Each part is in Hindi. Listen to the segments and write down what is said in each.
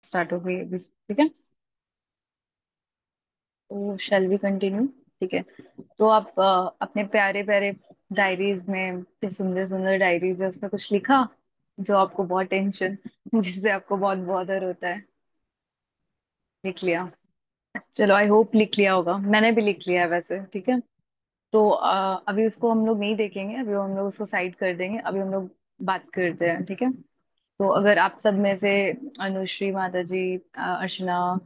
स्टार्ट हो गई अभी, ठीक है। तो शैल वी कंटिन्यू। ठीक है। तो आप अपने प्यारे प्यारे डायरीज में, इतने सुंदर सुंदर डायरीज है, उसमें कुछ लिखा जो आपको बहुत टेंशन, जिससे आपको बहुत बॉदर होता है? लिख लिया? चलो, आई होप लिख लिया होगा। मैंने भी लिख लिया है वैसे, ठीक है। तो अभी उसको हम लोग नहीं देखेंगे, अभी हम लोग उसको साइड कर देंगे। अभी हम लोग बात करते हैं, ठीक है। तो अगर आप सब में से अनुश्री, माता जी, अर्चना,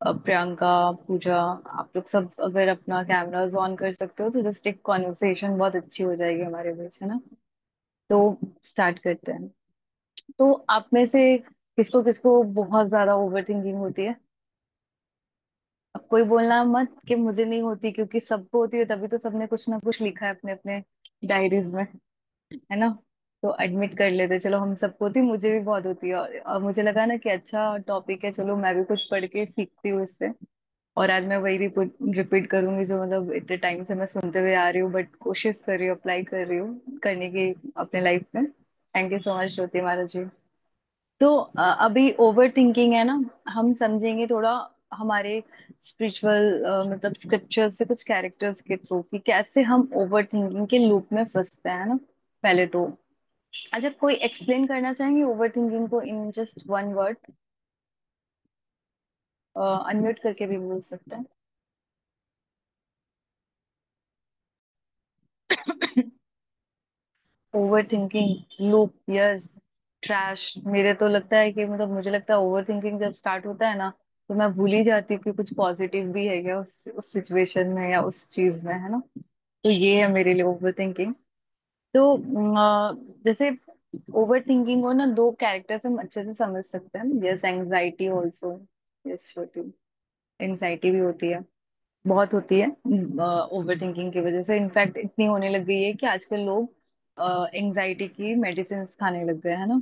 प्रियंका, पूजा, आप लोग सब अगर अपना कैमराज ऑन कर सकते हो तो जस्ट एक कॉन्वर्सेशन बहुत अच्छी हो जाएगी हमारे बीच, है ना। तो स्टार्ट करते हैं। तो आप में से किसको किसको बहुत ज्यादा ओवर थिंकिंग होती है? अब कोई बोलना मत कि मुझे नहीं होती, क्योंकि सबको होती है, तभी तो सबने कुछ ना कुछ लिखा है अपने अपने डायरीज में, है ना। तो एडमिट कर लेते, चलो हम सबको होती, मुझे भी बहुत होती है। और मुझे लगा ना कि अच्छा टॉपिक है, चलो मैं भी कुछ पढ़ के सीखती हूँ इससे। और आज मैं वही रिपीट रिपीट करूंगी जो मतलब इतने टाइम से मैं सुनते हुए आ रही हूँ, बट कोशिश कर रही हूँ, अप्लाई कर रही हूँ करने की अपने लाइफ में। थैंक यू सो मच ज्योति महाराज जी। तो अभी ओवर थिंकिंग है ना, हम समझेंगे थोड़ा हमारे स्पिरिचुअल मतलब स्क्रिप्चर से कुछ कैरेक्टर्स के थ्रू कि कैसे हम ओवर थिंकिंग के लूप में फंसते हैं ना, पहले तो। अच्छा, कोई एक्सप्लेन करना चाहेंगे ओवर थिंकिंग को in just one word? Unmute करके भी बोल सकते हैं। Over thinking loop, yes. Trash. मेरे तो लगता है कि मतलब मुझे लगता है ओवर थिंकिंग जब स्टार्ट होता है ना, तो मैं भूल ही जाती हूँ कि कुछ पॉजिटिव भी है क्या उस सिचुएशन में या उस चीज में, है ना। तो ये है मेरे लिए ओवर थिंकिंग। तो जैसे ओवर थिंकिंग को ना दो कैरेक्टर से हम अच्छे से समझ सकते हैं। Yes, anxiety also. यस, होती एंग्जाइटी भी होती है, बहुत होती है ओवर थिंकिंग की वजह से। इनफैक्ट इतनी होने लग गई है कि आजकल लोग एंग्जाइटी की मेडिसिन खाने लग गए हैं ना।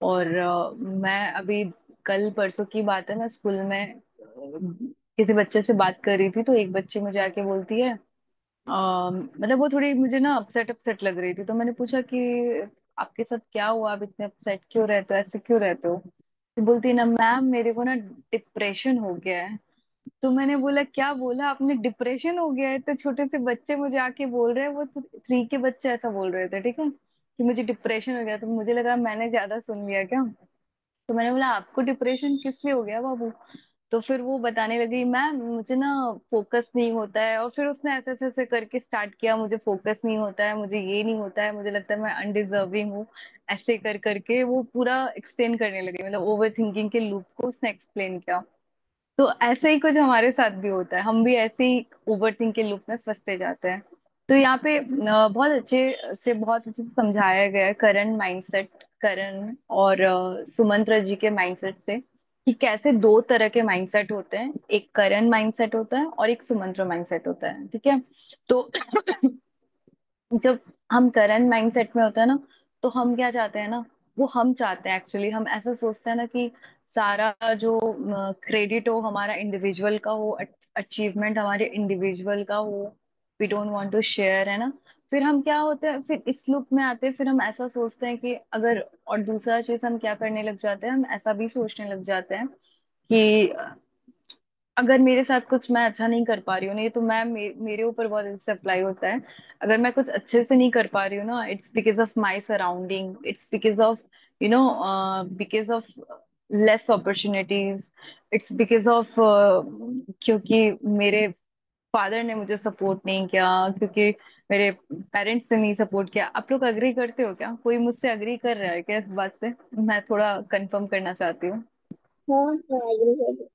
और मैं अभी कल परसों की बात है, मैं स्कूल में किसी बच्चे से बात कर रही थी, तो एक बच्ची मुझे आके बोलती है, मतलब वो थोड़ी मुझे ना अपसेट अपसेट लग रही थी। तो मैंने पूछा कि आपके साथ क्या हुआ, आप इतने अपसेट क्यों रहते हो, ऐसे क्यों रहते हो? तो बोलती है ना, मैम मेरे को ना डिप्रेशन हो गया है। तो मैंने बोला, क्या बोला आपने, डिप्रेशन हो गया है? तो छोटे से बच्चे मुझे आके बोल रहे हैं, वो 3 के बच्चे ऐसा बोल रहे थे, ठीक है, कि मुझे डिप्रेशन हो गया। तो मुझे लगा मैंने ज्यादा सुन लिया क्या। तो मैंने बोला, आपको डिप्रेशन किस लिए हो गया बाबू? तो फिर वो बताने लगी, मैम मुझे ना फोकस नहीं होता है। और फिर उसने ऐसे ऐसे ऐसे करके स्टार्ट किया, मुझे फोकस नहीं होता है, मुझे ये नहीं होता है, मुझे लगता है मैं अनडिजर्विंग हूँ। ऐसे कर करके वो पूरा एक्सप्लेन करने लगी, मतलब ओवर थिंकिंग के लूप को उसने एक्सप्लेन किया। तो ऐसे ही कुछ हमारे साथ भी होता है, हम भी ऐसे ही ओवर थिंक के लूप में फंसते जाते हैं। तो यहाँ पे बहुत अच्छे से समझाया गया है करण माइंडसेट, करण और सुमंत्र जी के माइंडसेट से, कि कैसे दो तरह के माइंडसेट होते हैं। एक करण माइंडसेट होता है और एक सुमंत्र माइंडसेट होता है, ठीक है। तो जब हम करंट माइंडसेट में होते हैं ना, तो हम क्या चाहते हैं ना, वो हम चाहते हैं एक्चुअली, हम ऐसा सोचते हैं ना कि सारा जो क्रेडिट हो हमारा इंडिविजुअल का हो, अचीवमेंट हमारे इंडिविजुअल का हो। We don't want to share, है ना। फिर हम क्या होते हैं, फिर इस लूप में आते हैं, फिर हम ऐसा सोचते हैं कि अगर, और दूसरा चीज हम क्या करने लग जाते हैं, हम ऐसा भी सोचने लग जाते हैं कि अगर मेरे साथ कुछ मैं अच्छा नहीं कर पा रही हूँ ना, ये तो मेरे ऊपर बहुत इससे अप्लाई होता है। अगर मैं कुछ अच्छे से नहीं कर पा रही हूँ ना, it's because of my surrounding, it's because of you know because of less opportunities, it's because of क्योंकि मेरे फादर ने मुझे सपोर्ट नहीं किया, क्योंकि मेरे पेरेंट्स ने नहीं सपोर्ट किया। आप लोग अग्री करते हो क्या? कोई मुझसे अग्री कर रहा है क्या इस बात से? मैं थोड़ा कंफर्म करना चाहती हूँ। हाँ हाँ एग्री कर।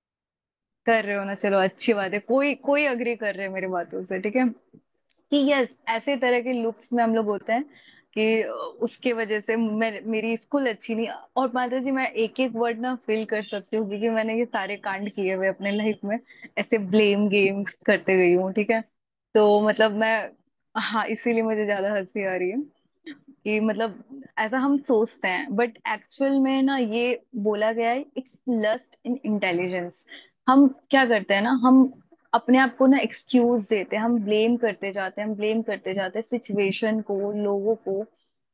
कर रहे हो ना, चलो अच्छी बात है, कोई कोई अग्री कर रहे हैं मेरी बातों से, ठीक है। कि यस, ऐसे तरह के लुक्स में हम लोग होते हैं कि उसके वजह से मेरी स्कूल अच्छी नहीं। और माता जी, मैं एक एक वर्ड ना फील कर सकती हूँ, क्योंकि मैंने ये सारे कांड किए हुए अपने लाइफ में, ऐसे ब्लेम गेम करते गई हूँ, ठीक है। तो मतलब मैं, हाँ, इसीलिए मुझे ज्यादा हंसी आ रही है कि मतलब ऐसा हम सोचते हैं, बट एक्चुअल में ना ये बोला गया है, इट्स लस्ट इन इंटेलिजेंस। हम क्या करते हैं ना, हम अपने आप को ना एक्सक्यूज देते हैं, हम ब्लेम करते जाते हैं, हम ब्लेम करते जाते हैं सिचुएशन को, लोगों को,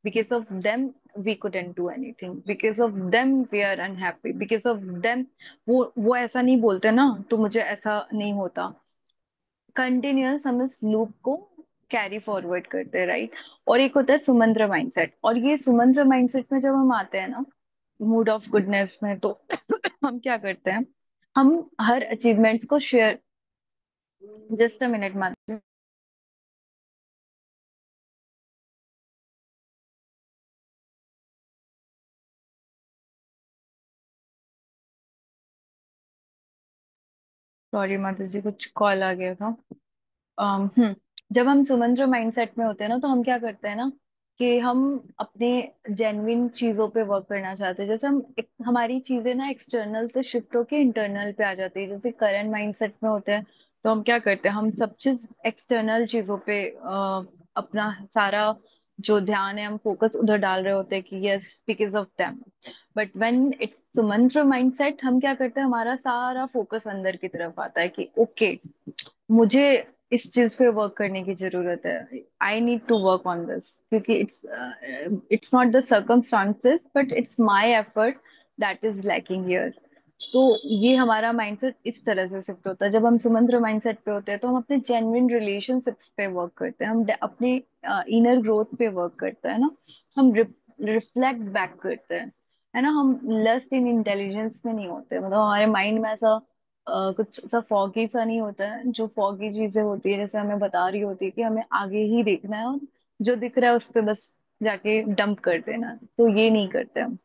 because of them we couldn't do anything, because of them we are unhappy, because of them. वो ऐसा नहीं बोलते ना तो मुझे ऐसा नहीं होता। कंटिन्यूअस हम इस लूप को कैरी फॉरवर्ड करते हैं, राइट। और एक होता है सुमंत्र माइंडसेट, और ये सुमंत्र माइंडसेट में जब हम आते हैं ना मूड ऑफ गुडनेस में, तो हम क्या करते हैं, हम हर अचीवमेंट्स को शेयर। जस्ट अ मिनट मानते। सॉरी माता जी, कुछ कॉल आ गया था। जब हम सुमंत्र माइंडसेट में होते हैं ना, तो हम क्या करते हैं ना कि हम अपने जेन्युइन चीजों पे वर्क करना चाहते हैं। जैसे हमारी चीजें ना एक्सटर्नल से शिफ्ट होके इंटरनल पे आ जाती है। जैसे करंट माइंडसेट में होते हैं तो हम क्या करते हैं, हम सब चीज एक्सटर्नल चीजों पे अपना सारा जो ध्यान है हम फोकस उधर डाल रहे होते हैं कि yes because of them. But when it's Sumantra mindset, हम क्या करते हैं, हमारा सारा फोकस अंदर की तरफ आता है कि ओके, मुझे इस चीज पे वर्क करने की जरूरत है। I need to work on this, क्योंकि it's not the circumstances but it's my effort that is lacking here. तो ये हमारा माइंडसेट इस तरह से शिफ्ट होता है। जब हम सुमंत्र माइंडसेट पे होते हैं तो हम अपने जेन्युइन रिलेशनशिप्स पे वर्क करते हैं, हम अपने इनर ग्रोथ पे वर्क करते हैं ना, हम रिफ्लेक्ट बैक करते हैं, है ना। हम लस्ट इन इंटेलिजेंस में नहीं होते, मतलब हमारे माइंड में ऐसा कुछ ऐसा फॉगी सा नहीं होता है। जो फॉगी चीजें होती है, जैसे हमें बता रही होती है कि हमें आगे ही देखना है और जो दिख रहा है उस पे बस जाके डंप कर देना है, तो ये नहीं करते हम।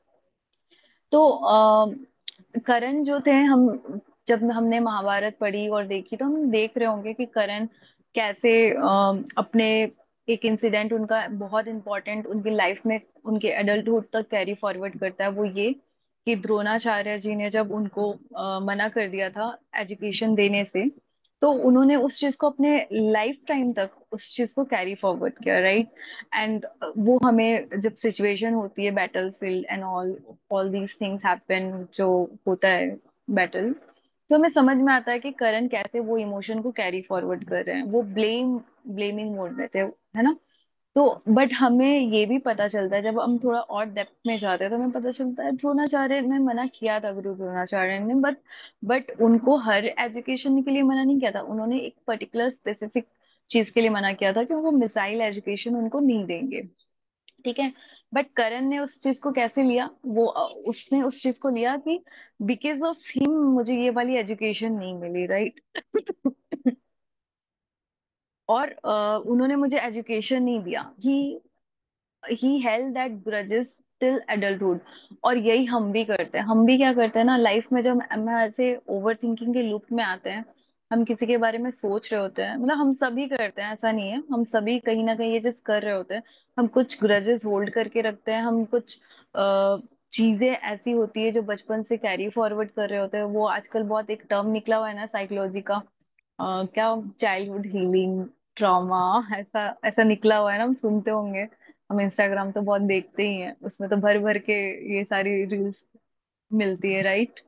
तो करण जो थे, हम जब हमने महाभारत पढ़ी और देखी तो हम देख रहे होंगे कि करण कैसे अपने एक इंसिडेंट उनका बहुत इंपॉर्टेंट उनकी लाइफ में, उनके एडल्टहुड तक कैरी फॉरवर्ड करता है। वो ये कि द्रोणाचार्य जी ने जब उनको मना कर दिया था एजुकेशन देने से, तो उन्होंने उस चीज को अपने लाइफ टाइम तक उस चीज को कैरी फॉरवर्ड किया, राइट। एंड वो हमें जब सिचुएशन होती है battle field and all all these things happen, जो होता है बैटल, तो हमें समझ में आता है कि करण कैसे वो इमोशन को कैरी फॉरवर्ड कर रहे हैं। वो ब्लेमिंग मोड में थे, है ना। तो बट हमें ये भी पता चलता है, जब हम थोड़ा और डेप्थ में जाते हैं तो हमें पता चलता है द्रोणाचार्य ने मना किया था, गुरु द्रोणाचार्य ने, बट उनको हर एजुकेशन के लिए मना नहीं किया था। उन्होंने एक पर्टिकुलर स्पेसिफिक चीज के लिए मना किया था कि वो मिसाइल एजुकेशन उनको नहीं देंगे, ठीक है। बट करण ने उस चीज को कैसे लिया, वो उसने उस चीज को लिया कि बिकॉज ऑफ हिम मुझे ये वाली एजुकेशन नहीं मिली, राइट। और उन्होंने मुझे एजुकेशन नहीं दिया, he held that grudges till adulthood. और यही हम भी करते हैं। हम भी क्या करते हैं ना लाइफ में, जब हम ऐसे ओवर थिंकिंग के लूप में आते हैं, हम किसी के बारे में सोच रहे होते हैं, मतलब हम सभी करते हैं, ऐसा नहीं है, हम सभी कहीं ना कहीं ये चीज कर रहे होते हैं। हम कुछ ग्रजेस होल्ड करके रखते हैं, हम कुछ चीजें ऐसी होती है जो बचपन से कैरी फॉरवर्ड कर रहे होते हैं। वो आजकल बहुत एक टर्म निकला हुआ है ना साइकोलॉजी का, क्या, चाइल्डहुड हीलिंग ट्रॉमा, ऐसा ऐसा निकला हुआ है ना, हम सुनते होंगे। हम इंस्टाग्राम तो बहुत देखते ही हैं, उसमें तो भर भर के ये सारी रील्स मिलती है, राइट।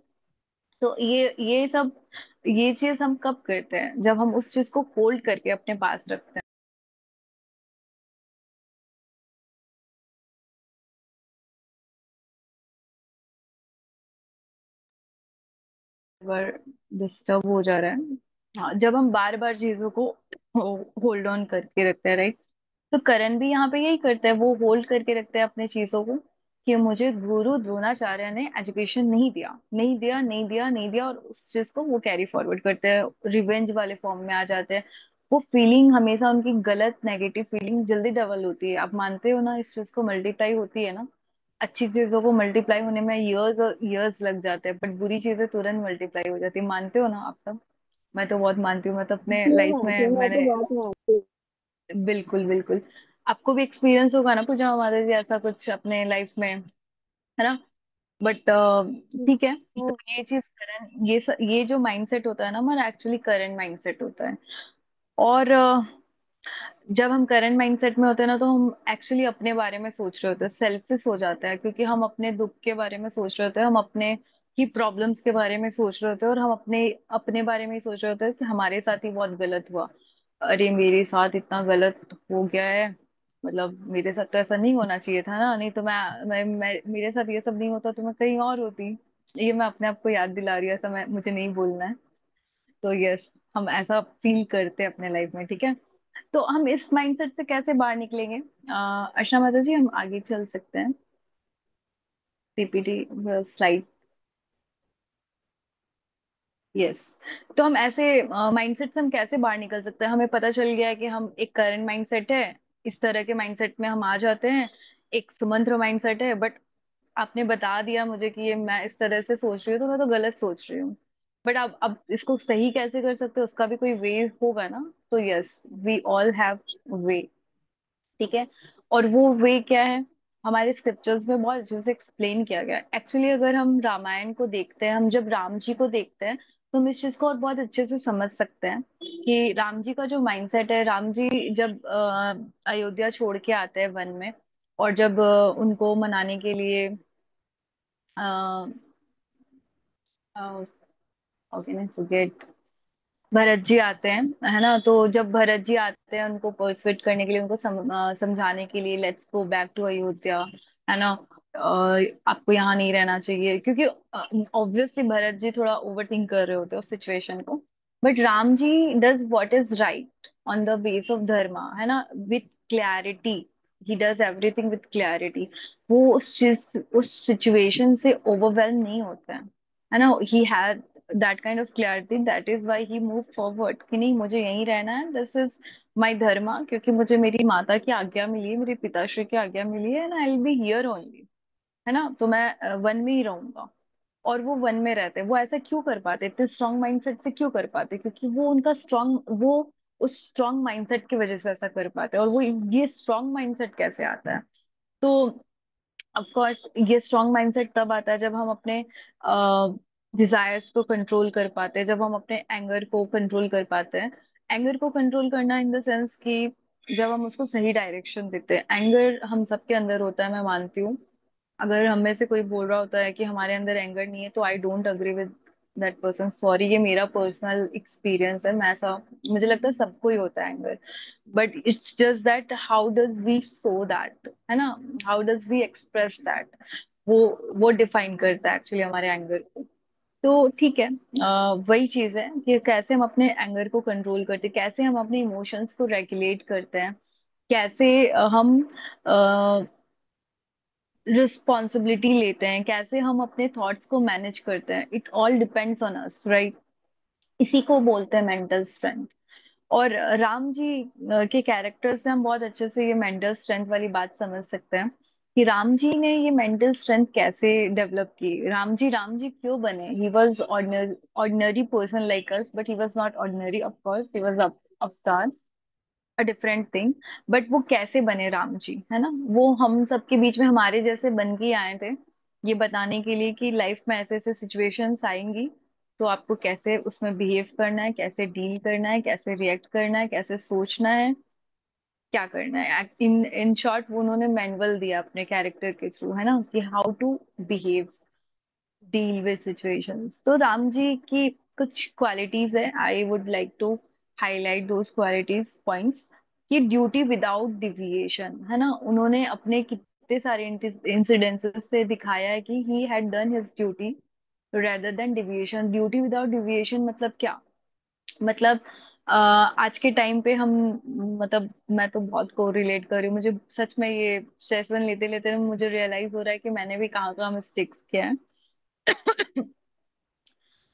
तो ये सब, ये चीज हम कब करते हैं, जब हम उस चीज को होल्ड करके अपने पास रखते हैं। बार डिस्टर्ब हो जा रहा है। हाँ, जब हम बार बार चीजों को होल्ड ऑन करके रखते हैं, राइट। तो करण भी यहाँ पे यही करता है, वो होल्ड करके रखते हैं अपने चीजों को कि मुझे गुरु द्रोणाचार्य ने एजुकेशन नहीं दिया, नहीं दिया, नहीं दिया, नहीं दिया, और उस चीज को वो कैरी फॉरवर्ड करते हैं, रिवेंज वाले फॉर्म में आ जाते हैं। वो फीलिंग हमेशा उनकी गलत नेगेटिव फीलिंग जल्दी डबल होती है, आप मानते हो ना, इस चीज को मल्टीप्लाई होती है ना। अच्छी चीजों को मल्टीप्लाई होने में इयर्स और इयर्स लग जाते हैं, बट बुरी चीजें तुरंत मल्टीप्लाई हो जाती है, मानते हो ना आप सब। मैं तो बहुत मानती हूँ, मैं तो अपने मैं लाइफ मानती में हूँ, मैं तो मैंने, बहुत मानती हूँ। बिल्कुल बिल्कुल। आपको भी एक्सपीरियंस होगा ना पूजा हमारे जी, ऐसा कुछ अपने लाइफ में, है ना। बट ठीक है, तो हाँ, ये चीज करंट, ये जो माइंडसेट होता है ना हमारा, एक्चुअली करंट माइंडसेट होता है। और जब हम करंट माइंडसेट में होते हैं ना, तो हम एक्चुअली अपने बारे में सोच रहे होते हैं, सेल्फिश हो जाता है, क्योंकि हम अपने दुख के बारे में सोच रहे होते हैं, हम अपने ही प्रॉब्लम्स के बारे में सोच रहे होते हैं, और हम अपने अपने बारे में ही सोच रहे होते हैं कि हमारे साथ ही बहुत गलत हुआ, अरे मेरे साथ इतना गलत हो गया है, मतलब मेरे साथ तो ऐसा नहीं होना चाहिए था ना, नहीं तो मैं मेरे साथ ये सब नहीं होता तो मैं कहीं और होती। ये मैं अपने आप को याद दिला रही हूँ, ऐसा मैं मुझे नहीं बोलना है। तो यस, हम ऐसा फील करते हैं अपने लाइफ में, ठीक है। तो हम इस माइंडसेट से कैसे बाहर निकलेंगे? अर्चना माता जी, हम आगे चल सकते हैं। PPT slide. यस। तो हम ऐसे माइंडसेट से हम कैसे बाहर निकल सकते हैं? हमें पता चल गया है कि हम एक करंट माइंडसेट है, इस तरह के माइंडसेट में हम आ जाते हैं। एक सुमंत्र माइंडसेट है, बट आपने बता दिया मुझे कि ये मैं इस तरह से सोच रही हूँ तो मैं तो गलत सोच रही हूँ। बट अब इसको सही कैसे कर सकते हैं, उसका भी कोई वे होगा ना। तो yes, we all have way, ठीक है। और वो वे क्या है? हमारे स्क्रिप्चर्स में बहुत अच्छे से एक्सप्लेन किया गया है। एक्चुअली अगर हम रामायण को देखते हैं, हम जब राम जी को देखते हैं, तो हम इस चीज को और बहुत अच्छे से समझ सकते हैं कि राम जी का जो माइंडसेट है, राम जी जब अयोध्या छोड़ के आते हैं वन में, और जब उनको मनाने के लिए how can I forget, Bharat ji आते हैं, है ना। तो जब भरत जी आते हैं उनको परसुएट करने के लिए, उनको समझाने के लिए, let's go back to Ayodhya, है ना। आपको यहाँ नहीं रहना चाहिए, क्योंकि ऑब्वियसली भरत जी थोड़ा ओवर थिंक कर रहे होते हैं उस सिचुएशन को। But Ram ji does what is right on the base of dharma, है ना, with clarity. He does everything with clarity. वो उस सिचुएशन से ओवरवेलम नहीं होते हैं, है ना। He had that kind of clarity, that is why he move forward कि नहीं, मुझे यहीं रहना है, दिस इज माय धर्मा, क्योंकि मुझे मेरी माता की आज्ञा मिली है, मेरे पिताश्री की आज्ञा मिली है, and I will be here only, है ना। तो मैं वन में ही रहूंगा। और वो वन में रहते हैं, वो ऐसा क्यों कर पाते, इतने स्ट्रांग माइंडसेट से क्यों कर पाते? क्योंकि वो उनका स्ट्रांग, वो उस स्ट्रांग माइंडसेट की वजह से ऐसा कर पाते हैं। और वो ये स्ट्रांग माइंडसेट कैसे आता है? तो ऑफ कोर्स ये स्ट्रांग माइंडसेट तब आता है जब हम अपने डिजायर्स को कंट्रोल कर पाते हैं, जब हम अपने एंगर को कंट्रोल कर पाते हैं। एंगर को कंट्रोल करना इन द सेंस कि जब हम उसको सही डायरेक्शन देते हैं। एंगर हम सबके अंदर होता है, मैं मानती हूँ। अगर हम में से कोई बोल रहा होता है कि हमारे अंदर एंगर नहीं है, तो I don't agree with that person, sorry. ये मेरा पर्सनल एक्सपीरियंस है, मैं ऐसा, मुझे लगता है सबको ही होता है anger. But it's just that how does we show that, है ना, how does we express that, वो वो डिफाइन करता है एक्चुअली हमारे एंगर को। तो ठीक है, वही चीज है कि कैसे हम अपने एंगर को कंट्रोल करते हैं, कैसे हम अपने इमोशंस को रेगुलेट करते हैं, कैसे हम रिस्पॉन्सिबिलिटी लेते हैं, कैसे हम अपने थॉट्स को मैनेज करते हैं। It all depends on us, right. इसी को बोलते हैं मेंटल स्ट्रेंथ। और राम जी के कैरेक्टर से हम बहुत अच्छे से ये मेंटल स्ट्रेंथ वाली बात समझ सकते हैं कि राम जी ने ये मेंटल स्ट्रेंथ कैसे डेवलप की। राम जी क्यों बने? He was ordinary person like us, but he was not ordinary, of course he was अवतार, अ डिफरेंट थिंग। बट वो कैसे बने राम जी, है ना। वो हम सबके बीच में हमारे जैसे बन के आए थे, ये बताने के लिए कि लाइफ में ऐसे ऐसे सिचुएशंस आएंगी, तो आपको कैसे उसमें बिहेव करना है, कैसे डील करना है, कैसे रिएक्ट करना है, कैसे सोचना है, क्या करना है। इन इन शॉर्ट वो उन्होंने मैनुअल दिया अपने कैरेक्टर के थ्रू, है ना, कि how to behave, deal with situations. तो राम जी की कुछ क्वालिटीज है, I would like to highlight those qualities points. कि ड्यूटी विदाउट डिविएशन, है ना, उन्होंने अपने कितने सारे इंसिडेंसेस से दिखाया है कि he had done his duty rather than deviation. Duty without deviation मतलब क्या? मतलब आज के टाइम पे हम, मतलब मैं तो बहुत को रिलेट कर रही हूँ, मुझे सच में ये सेशन लेते लेते मुझे रियलाइज हो रहा है कि मैंने भी कहाँ कहाँ मिस्टेक्स किया है।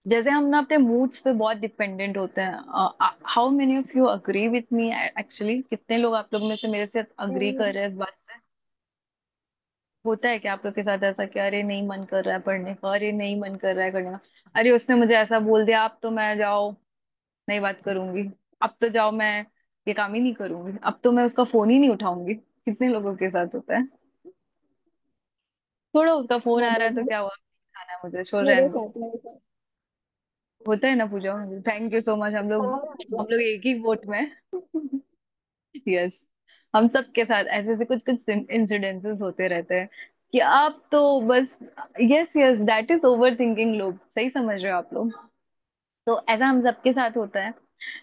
जैसे हम ना अपने मूड्स पे बहुत डिपेंडेंट होते हैं। How many of you agree with me? Actually कितने लोग आप लोग में से मेरे से अग्री कर रहे हैं इस बात से? होता है कि आप लोग के साथ ऐसा कि अरे नहीं मन कर रहा है पढ़ने का, अरे नहीं मन कर रहा है करने का, अरे उसने मुझे ऐसा बोल दिया, अब तो मैं जाओ नहीं बात करूंगी, अब तो जाओ मैं ये काम ही नहीं करूंगी, अब तो मैं उसका फोन ही नहीं उठाऊंगी। कितने लोगों के साथ होता है? छोड़ो, उसका फोन हाँ आ रहा है तो बहुत। क्या हुआ, खाना है मुझे, छोड़ मेरे रहने दो। साथ मेरे साथ। होता है ना पूजा? थैंक यू सो मच, हाँ हम लोग एक ही बोट में। यस। हम सब के साथ ऐसे ऐसे कुछ कुछ इंसिडेंसेस होते रहते हैं कि आप तो बस, yes yes, that is over thinking. लोग सही समझ रहे हो आप लोग। तो ऐसा हम सबके साथ होता है।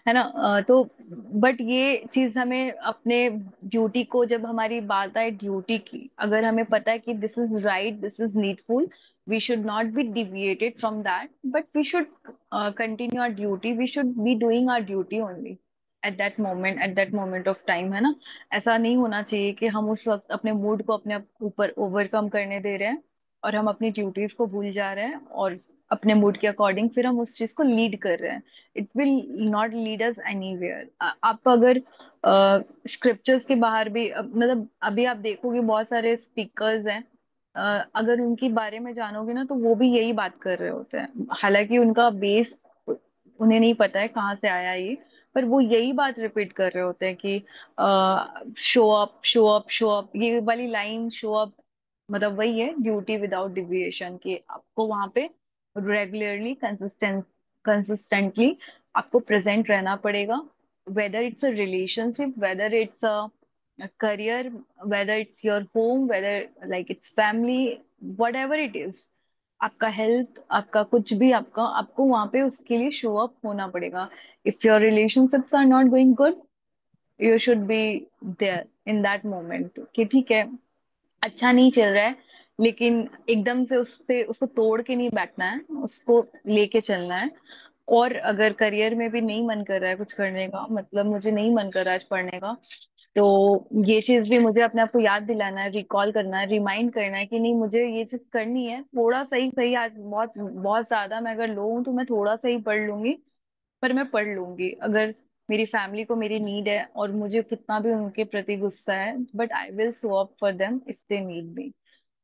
है ना। तो बट ये चीज हमें अपने ड्यूटी को, जब हमारी बात आए ड्यूटी की, अगर हमें पता है कि this is right, this is needful, we should not be deviated from that, but we should continue our duty, we should be doing our duty only at that moment of time, है ना। ऐसा नहीं होना चाहिए कि हम उस वक्त अपने मूड को अपने ऊपर ओवरकम करने दे रहे हैं और हम अपनी ड्यूटीज को भूल जा रहे हैं, और अपने मूड के अकॉर्डिंग फिर हम उस चीज को लीड कर रहे हैं। It will not lead us anywhere. आप अगर स्क्रिप्चर्स के बाहर भी मतलब अभी आप देखोगे बहुत सारे स्पीकर्स हैं, अगर उनके बारे में जानोगे ना तो वो भी यही बात कर रहे होते हैं, हालांकि उनका बेस उन्हें नहीं पता है कहाँ से आया ये, पर वो यही बात रिपीट कर रहे होते हैं कि show up show up show up, ये वाली लाइन शो अप मतलब वही है ड्यूटी विदाउट डिविएशन, कि आपको वहां पे रेगुलरली कंसिस्टेंटली आपको प्रेजेंट रहना पड़ेगा, whether it's a relationship, whether it's a career, whether it's your home, whether like it's family, whatever it is, आपका हेल्थ, आपका कुछ भी, आपका आपको वहां पे उसके लिए शो अप होना पड़ेगा। If your relationships are not going good, you should be there in that moment, कि ठीक है अच्छा नहीं चल रहा है, लेकिन एकदम से उससे उसको तोड़ के नहीं बैठना है, उसको लेके चलना है। और अगर करियर में भी नहीं मन कर रहा है कुछ करने का, मतलब मुझे नहीं मन कर रहा है आज पढ़ने का, तो ये चीज भी मुझे अपने आप को याद दिलाना है, रिकॉल करना है, रिमाइंड करना है कि नहीं मुझे ये चीज करनी है, थोड़ा सही सही आज बहुत बहुत ज्यादा मैं अगर लो हूं तो मैं थोड़ा सा ही पढ़ लूंगी, पर मैं पढ़ लूंगी। अगर मेरी फैमिली को मेरी नीड है और मुझे कितना भी उनके प्रति गुस्सा है, but I will show up for them if they need me.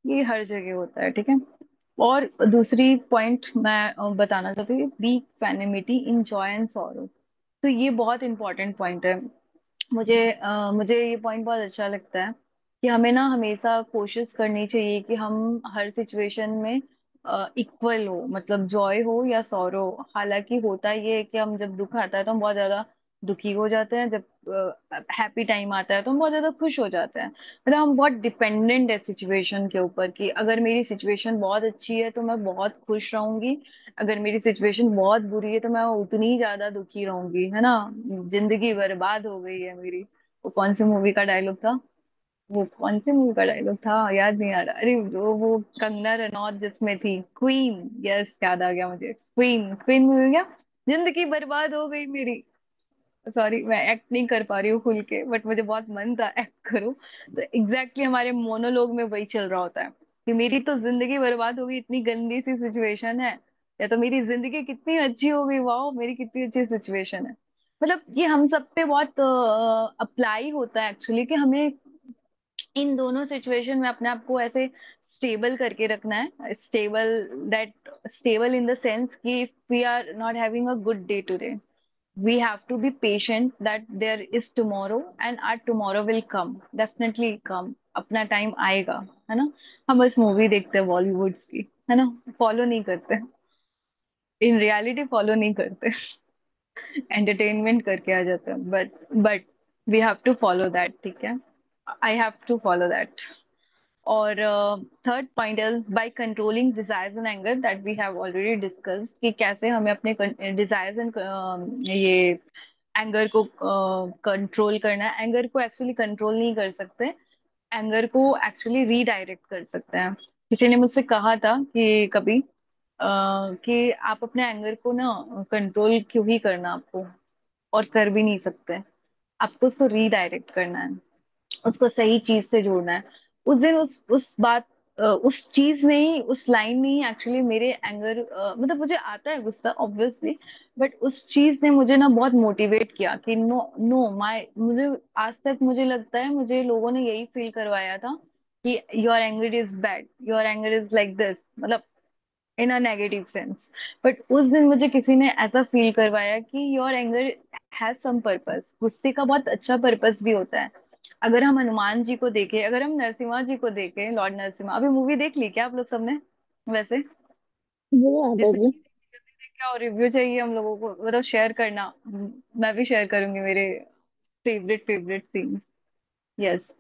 ये हर जगह होता है, ठीक है। और दूसरी पॉइंट मैं बताना चाहती हूँ, be equanimity in joy and sorrow. तो ये बहुत इंपॉर्टेंट पॉइंट है। मुझे ये पॉइंट बहुत अच्छा लगता है कि हमें ना हमेशा कोशिश करनी चाहिए कि हम हर सिचुएशन में इक्वल हो, मतलब जॉय हो या सॉरो। हालांकि होता ये है कि हम जब दुख आता है तो हम बहुत ज्यादा दुखी हो जाते हैं, जब हैप्पी टाइम आता है तो हम बहुत ज्यादा खुश हो जाते हैं। मतलब हम बहुत डिपेंडेंट है सिचुएशन के ऊपर, कि अगर मेरी सिचुएशन बहुत अच्छी है तो मैं बहुत खुश रहूंगी, अगर मेरी सिचुएशन बहुत बुरी है तो मैं उतनी ही ज्यादा दुखी रहूंगी, है ना। जिंदगी बर्बाद हो गई है मेरी, वो कौन सी मूवी का डायलॉग था, वो कौन सी मूवी का डायलॉग था याद नहीं आ रहा, अरे वो कंगना रनौत जिसमें थी, क्वीन, यस याद आ गया मुझे, क्वीन क्वीन मूवी क्या, जिंदगी बर्बाद हो गई मेरी। सॉरी मैं एक्ट नहीं कर पा रही हूँ खुल के, बट मुझे बहुत मन था एक्ट करूँ। तो एग्जैक्टली हमारे मोनोलॉग में वही चल रहा होता है कि मेरी तो जिंदगी बर्बाद हो गई, इतनी गंदी सी सिचुएशन है, या तो मेरी जिंदगी कितनी अच्छी हो गई, वाह मेरी कितनी अच्छी सिचुएशन है। मतलब ये हम सब पे बहुत अप्लाई होता है एक्चुअली, कि हमें इन दोनों सिचुएशन में अपने आप को ऐसे स्टेबल करके रखना है, stable, that stable in the sense कि if we are not having a good day today, we have to be patient that there is tomorrow and our tomorrow will come, definitely come, अपना टाइम आएगा, है ना। हम बस मूवी देखते हैं बॉलीवुड की, है ना, फॉलो नहीं करते, इन रियलिटी फॉलो नहीं करते, एंटरटेनमेंट करके आ जाते हैं, but we have to follow that, ठीक है, I have to follow that. और third point is by controlling desires and anger, that we have already discussed, कि कैसे हमें अपने डिजायर्स एंड ये एंगर को कंट्रोल करना है। एंगर को एक्चुअली कंट्रोल नहीं कर सकते, एंगर को एक्चुअली रीडायरेक्ट कर सकते हैं। किसी ने मुझसे कहा था कि कभी कि आप अपने एंगर को ना कंट्रोल क्यों ही करना आपको, और कर भी नहीं सकते, आपको उसको रीडायरेक्ट करना है, उसको सही चीज से जोड़ना है। उस दिन उस बात उस चीज ने ही, उस लाइन ने ही एक्चुअली मेरे एंगर, मतलब मुझे आता है गुस्सा ऑब्वियसली, बट उस चीज ने मुझे ना बहुत मोटिवेट किया कि नो नो माय, मुझे आज तक मुझे लगता है मुझे लोगों ने यही फील करवाया था कि your anger is bad, your anger is like this, मतलब in a negative sense. But उस दिन मुझे किसी ने ऐसा फील करवाया कि your anger has some purpose, गुस्से का बहुत अच्छा पर्पस भी होता है। अगर हम हनुमान जी को देखें, अगर हम नरसिम्हा जी को देखें, लॉर्ड नरसिम्हा, अभी मूवी देख ली क्या आप लोग सबने वैसे, ये याद है जिसने जी। क्या और रिव्यू चाहिए हम लोगों को, मतलब शेयर करना, मैं भी शेयर करूंगी मेरे फेवरेट फेवरेट सीन। यस।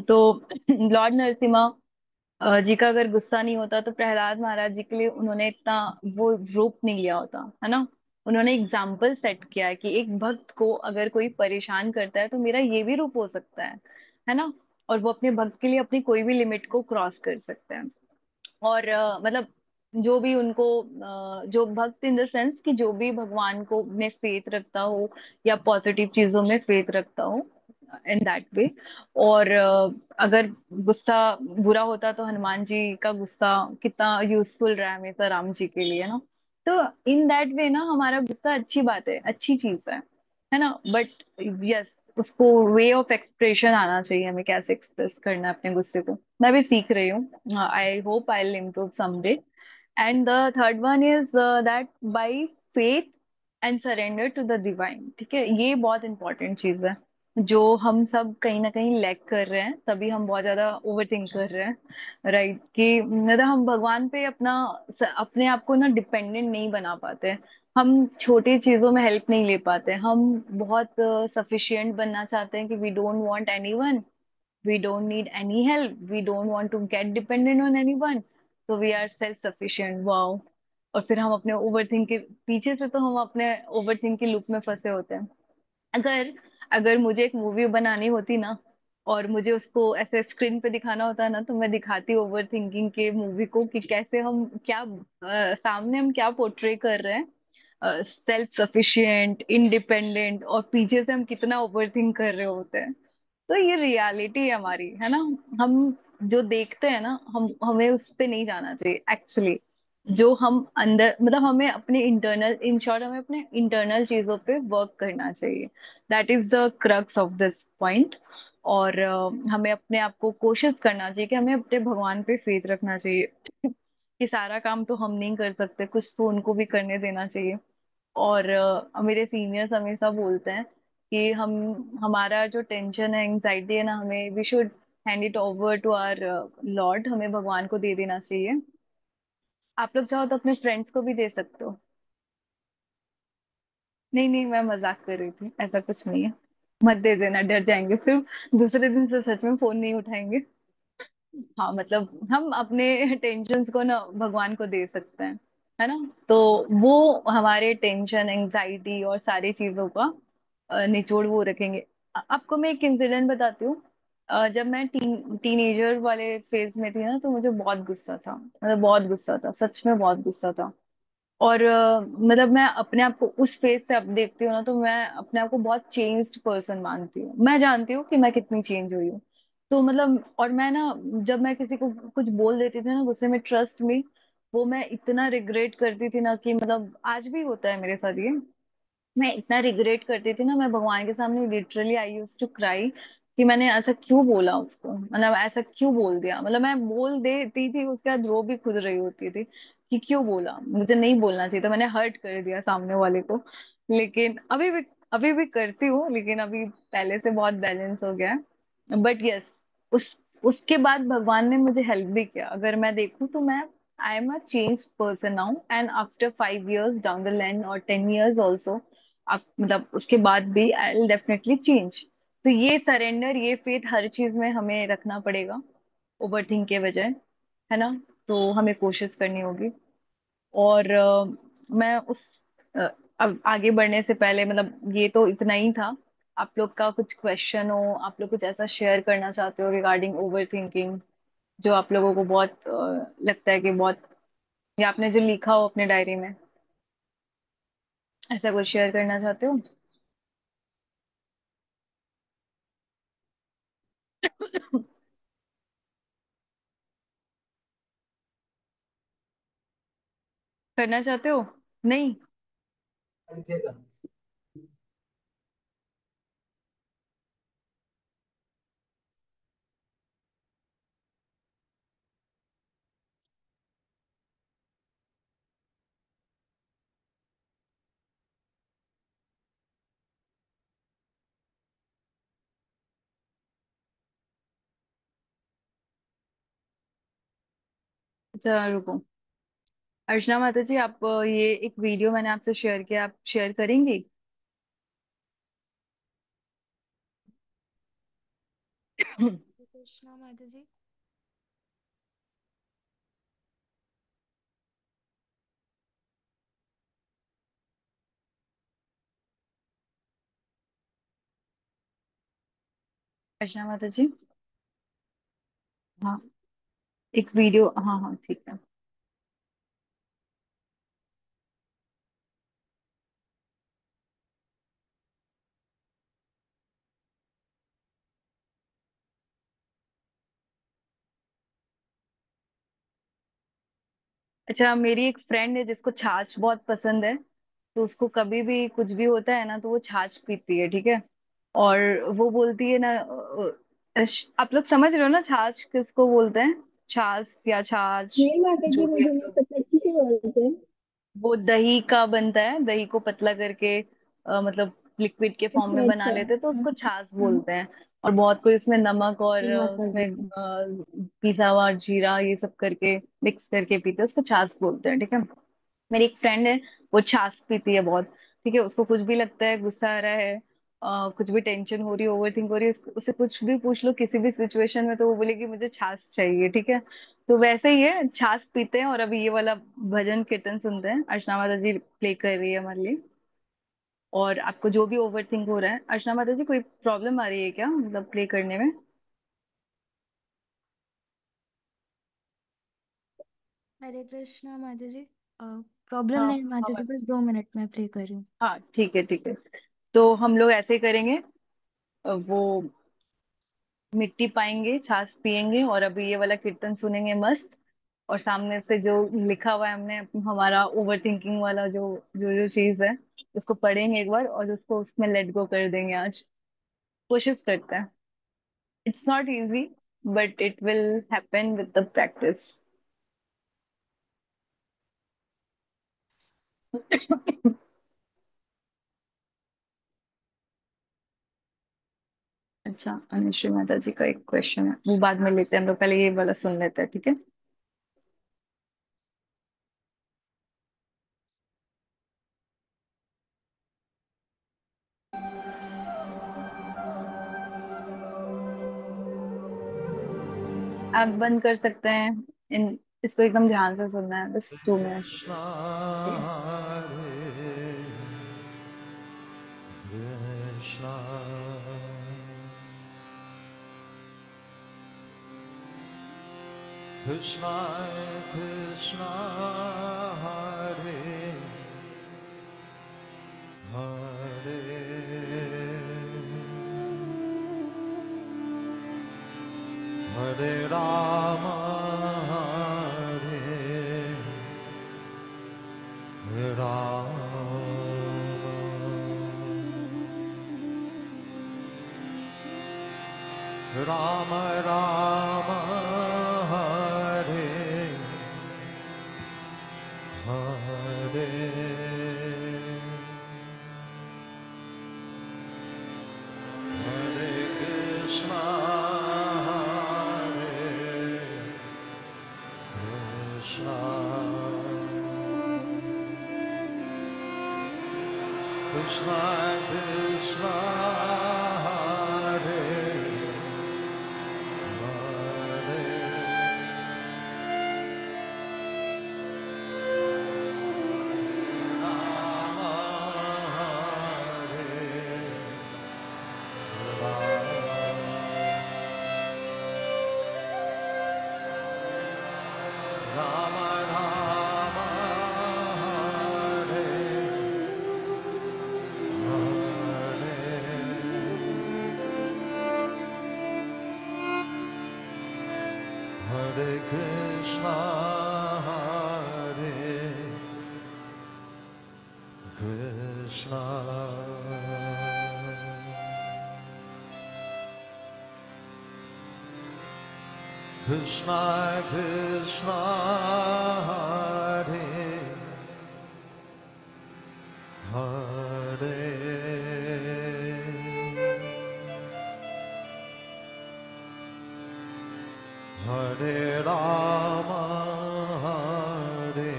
तो लॉर्ड नरसिम्हा जी का अगर गुस्सा नहीं होता तो प्रहलाद महाराज जी के लिए उन्होंने इतना वो रूप नहीं लिया होता, है ना। उन्होंने एग्जाम्पल सेट किया है कि एक भक्त को अगर कोई परेशान करता है तो मेरा ये भी रूप हो सकता है ना। और वो अपने भक्त के लिए अपनी कोई भी लिमिट को क्रॉस कर सकते हैं। और मतलब जो भी उनको जो भक्त इन द सेंस कि जो भी भगवान को में फेथ रखता हो या पॉजिटिव चीजों में फेथ रखता हो इन दैट वे। और अगर गुस्सा बुरा होता तो हनुमान जी का गुस्सा कितना यूजफुल रहा है हमेशा राम जी के लिए ना। तो इन दैट वे ना हमारा गुस्सा अच्छी बात है, अच्छी चीज है ना। बट यस, उसको वे ऑफ एक्सप्रेशन आना चाहिए, हमें कैसे एक्सप्रेस करना है अपने गुस्से को। मैं भी सीख रही हूँ, I hope I will improve someday. And the third one is that by faith and surrender to the divine. ठीक है, ये बहुत इंपॉर्टेंट चीज है जो हम सब कहीं ना कहीं लैक कर रहे हैं, तभी हम बहुत ज्यादा ओवर थिंक कर रहे हैं, राइट। कि मतलब हम भगवान पे अपने आप को ना डिपेंडेंट नहीं बना पाते। हम छोटी चीजों में हेल्प नहीं ले पाते। हम बहुत सफिशिएंट बनना चाहते हैं कि we don't want anyone, we don't need any help, we don't want to get dependent on anyone, so we are self sufficient, wow। और फिर हम अपने ओवरथिंक के पीछे से तो हम अपने ओवरथिंक के लूप में फंसे होते हैं। अगर अगर मुझे एक मूवी बनानी होती ना, और मुझे उसको ऐसे स्क्रीन पे दिखाना होता ना, तो मैं दिखाती ओवर थिंकिंग के मूवी को कि कैसे हम क्या सामने हम क्या पोर्ट्रे कर रहे हैं, सेल्फ सफिशिएंट इंडिपेंडेंट, और पीछे से हम कितना ओवर थिंक कर रहे होते हैं। तो ये रियलिटी है हमारी, है ना। हम जो देखते हैं ना, हमें उस पे नहीं जाना चाहिए एक्चुअली। जो हम अंदर मतलब हमें अपने इंटरनल, इन शॉर्ट हमें अपने इंटरनल चीजों पे वर्क करना चाहिए। That is the crux of this point. और हमें अपने आप को कोशिश करना चाहिए कि हमें अपने भगवान पे फेथ रखना चाहिए कि सारा काम तो हम नहीं कर सकते, कुछ तो उनको भी करने देना चाहिए। और मेरे सीनियर्स हमेशा बोलते हैं कि हम हमारा जो टेंशन है, एंजाइटी है ना, हमें we should hand it over to our lord, हमें भगवान को दे देना चाहिए। आप लोग चाहो तो अपने फ्रेंड्स को भी दे सकते हो। नहीं नहीं, मैं मजाक कर रही थी, ऐसा कुछ नहीं है। मत दे देना, डर जाएंगे फिर, दूसरे दिन से सच में फोन नहीं उठाएंगे। हाँ मतलब हम अपने टेंशन को ना भगवान को दे सकते हैं, है ना। तो वो हमारे टेंशन एंजाइटी और सारी चीजों का निचोड़ वो रखेंगे। आपको मैं एक इंसिडेंट बताती हूँ। जब मैं टीनेजर वाले फेज में थी ना, तो मुझे बहुत गुस्सा था, मतलब बहुत गुस्सा था, सच में बहुत गुस्सा था। और मतलब मैं अपने आप को उस फेज से अब देखती हूँ ना, तो मैं अपने आप को बहुत चेंज्ड पर्सन मानती हूँ। मैं जानती हूँ कि मैं कितनी चेंज हुई हूँ। तो मतलब और मैं ना, जब मैं किसी को कुछ बोल देती थी ना गुस्से में, ट्रस्ट में, वो मैं इतना रिग्रेट करती थी ना कि मतलब आज भी होता है मेरे साथ ये। मैं इतना रिग्रेट करती थी ना, मैं भगवान के सामने literally I use to cry कि मैंने ऐसा क्यों बोला उसको, मतलब ऐसा क्यों बोल दिया। मतलब मैं बोल देती थी, उसके बाद रो भी खुद रही होती थी कि क्यों बोला, मुझे नहीं बोलना चाहिए था, मैंने हर्ट कर दिया सामने वाले को। लेकिन अभी भी करती हूँ, लेकिन अभी पहले से बहुत बैलेंस हो गया है। बट यस, उस उसके बाद भगवान ने मुझे हेल्प भी किया। अगर मैं देखूँ तो मैं I am a change person now, and after 5 years down the line और 10 years ऑल्सो, मतलब उसके बाद भी आई विल डेफिनेटली चेंज। तो ये सरेंडर, ये फेथ हर चीज में हमें रखना पड़ेगा, ओवर थिंक के बजाय, है ना। तो हमें कोशिश करनी होगी। और मैं अब आगे बढ़ने से पहले, मतलब ये तो इतना ही था। आप लोग का कुछ क्वेश्चन हो, आप लोग कुछ ऐसा शेयर करना चाहते हो रिगार्डिंग ओवर थिंकिंग, जो आप लोगों को बहुत लगता है कि बहुत, या आपने जो लिखा हो अपने डायरी में, ऐसा कुछ शेयर करना चाहते हो? करना चाहते हो? नहीं? अच्छा रुको, अर्चना माता जी, आप ये एक वीडियो मैंने आपसे शेयर किया, आप शेयर करेंगी? कृष्णा माता जी। कृष्णा माता जी। हाँ, एक वीडियो, हाँ हाँ ठीक है। अच्छा, मेरी एक फ्रेंड है जिसको छाछ बहुत पसंद है। तो उसको कभी भी कुछ भी होता है ना, तो वो छाछ पीती है, ठीक है। और वो बोलती है ना, आप लोग समझ रहे हो ना छाछ किसको बोलते हैं? छाछ या छाछ, नहीं माता जो जी, भी मुझे आप नहीं लोग। पता किसे बोलते हैं। वो दही का बनता है, दही को पतला करके मतलब लिक्विड के फॉर्म में अच्छा बना अच्छा, लेते हैं, तो हाँ उसको छाछ हाँ। बोलते हैं। और बहुत कोई इसमें नमक और जी माता जी। उसमें पिसा हुआ जीरा ये सब करके मिक्स करके पीते हैं, उसको छाछ बोलते हैं, ठीक है। मेरी एक फ्रेंड है, वो छाछ पीती है बहुत। ठीक है, उसको कुछ भी लगता है, गुस्सा आ रहा है, कुछ भी टेंशन हो रही है, ओवर थिंक हो रही है, उसे कुछ भी पूछ लो किसी भी सिचुएशन में, तो वो बोलेगी मुझे छाछ चाहिए, ठीक है। तो वैसे ही है, छाछ पीते हैं। और अभी ये वाला भजन कीर्तन सुनते हैं, अर्चना माता जी प्ले कर रही है हमारे लिए। और आपको जो भी ओवर थिंक हो रहा है, अर्चना माता जी कोई प्रॉब्लम आ रही है क्या, मतलब प्ले करने में? हरे कृष्णा माता जी। प्रॉब्लम हाँ नहीं हाँ माता जी, बस 2 मिनट में प्ले कर रही हूँ। हाँ ठीक है ठीक है। तो हम लोग ऐसे ही करेंगे। वो मिट्टी पाएंगे, छाछ पिएंगे, और अभी ये वाला कीर्तन सुनेंगे मस्त। और सामने से जो लिखा हुआ है हमने, हमारा ओवर थिंकिंग वाला जो जो जो चीज है, उसको पढ़ेंगे एक बार और उसको उसमें लेट गो कर देंगे आज। कोशिश करते हैं। It's not easy, but it will happen with the practice. अच्छा, अनुश्री माता जी का एक क्वेश्चन है, वो बाद में लेते हैं, हम लोग पहले ये वाला सुन लेते हैं, ठीक है। आप बंद कर सकते हैं। इन इसको एकदम ध्यान से सुनना है, बस 2 minutes. Krishna Hare Krishna Krishna Krishna Hare Hare Hare Rama Hare Rama Rama Rama Hare Hare Hare Krishna Hare Krishna Krishna Krishna Hare Rama Rama Hare Hare Hare Krishna Hare Krishna Krishna Krishna Hare Hare Hare Rama Hare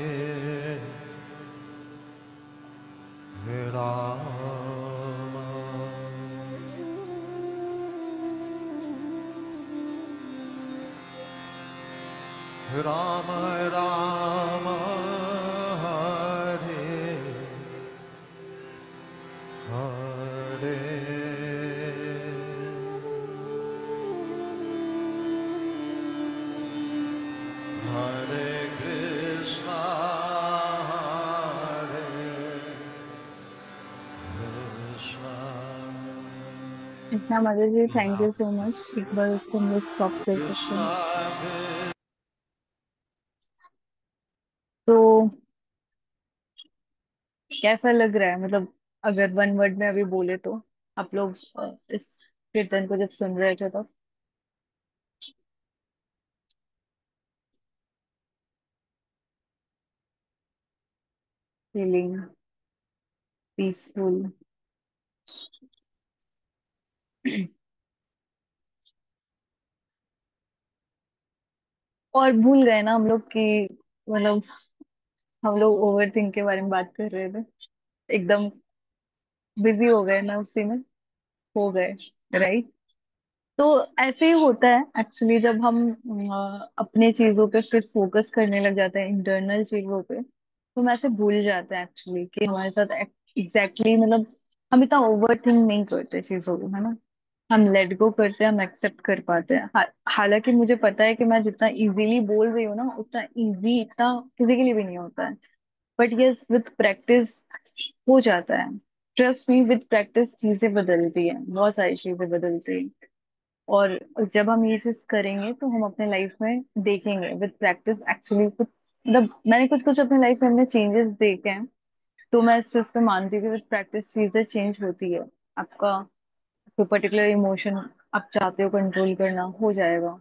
Rama Rama Rama Hare Hare इतना मदद जी, thank you so much. Namaste एक बार उसको हम लोग स्टॉप कर सकते हैं। Krishna तो कैसा लग रहा है, मतलब अगर वन वर्ड में अभी बोले तो, आप लोग इस कीर्तन को जब सुन रहे थे तो? Feeling peaceful. और भूल गए ना हम लोग कि, मतलब हम लोग ओवर थिंक के बारे में बात कर रहे थे, एकदम बिजी हो गए ना उसी में, हो गए, राइट। तो ऐसे ही होता है एक्चुअली, जब हम अपने चीजों पे फिर फोकस करने लग जाते हैं, इंटरनल चीजों पे, तो हम ऐसे भूल जाते हैं एक्चुअली कि हमारे साथ एग्जैक्टली मतलब हम इतना ओवर थिंक नहीं करते चीजों को, है ना। हम लेट गो करते हैं, हम एक्सेप्ट कर पाते हैं। हालांकि मुझे पता है कि मैं जितना इजीली बोल रही हूँ ना, उतना इजी इतना किसी के लिए भी नहीं होता है। बट यस, विथ प्रैक्टिस हो जाता है। ट्रस्ट मी, विथ प्रैक्टिस चीजें बदलती है, बहुत सारी चीजें बदलती है। और जब हम ये चीज करेंगे तो हम अपने लाइफ में देखेंगे विद प्रैक्टिस एक्चुअली कुछ, मतलब मैंने कुछ कुछ अपने लाइफ में अपने चेंजेस देखे हैं। तो मैं इस चीज पे मानती हूँ कि विद प्रैक्टिस चीजें चेंज होती है। आपका कोई पर्टिकुलर इमोशन आप चाहते हो कंट्रोल करना, हो जाएगा।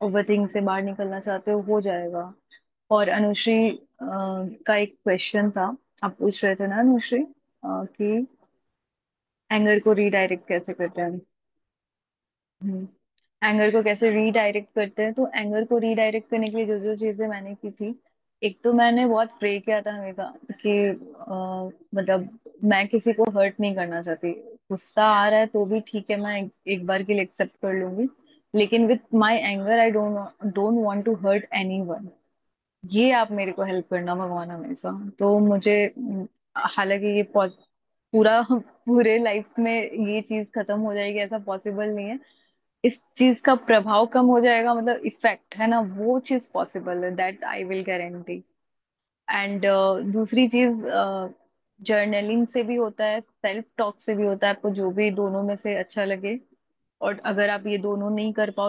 ओवरथिंक से बाहर निकलना चाहते हो जाएगा। और अनुश्री का एक क्वेश्चन था, आप पूछ रहे थे ना अनुश्री, कि एंगर को रीडायरेक्ट कैसे करते हैं। एंगर को कैसे रीडायरेक्ट करते हैं, तो एंगर को रीडायरेक्ट करने के लिए जो जो चीजें मैंने की थी, एक तो मैंने बहुत प्रे किया था हमेशा कि मतलब मैं किसी को हर्ट नहीं करना चाहती। गुस्सा आ रहा है तो भी ठीक है, मैं एक बार के लिए एक्सेप्ट कर लूंगी, लेकिन with my anger I don't don't want to hurt anyone. ये आप मेरे को हेल्प करना भगवान हमेशा। तो मुझे हालांकि ये पूरा पूरे लाइफ में ये चीज खत्म हो जाएगी ऐसा पॉसिबल नहीं है। इस चीज का प्रभाव कम हो जाएगा, मतलब इफेक्ट है ना, वो चीज पॉसिबल है, that I will guarantee. And दूसरी चीज, जर्नलिंग से भी होता है, सेल्फ टॉक से भी होता है, आपको जो भी दोनों में से अच्छा लगे। और अगर आप ये दोनों नहीं कर पाओ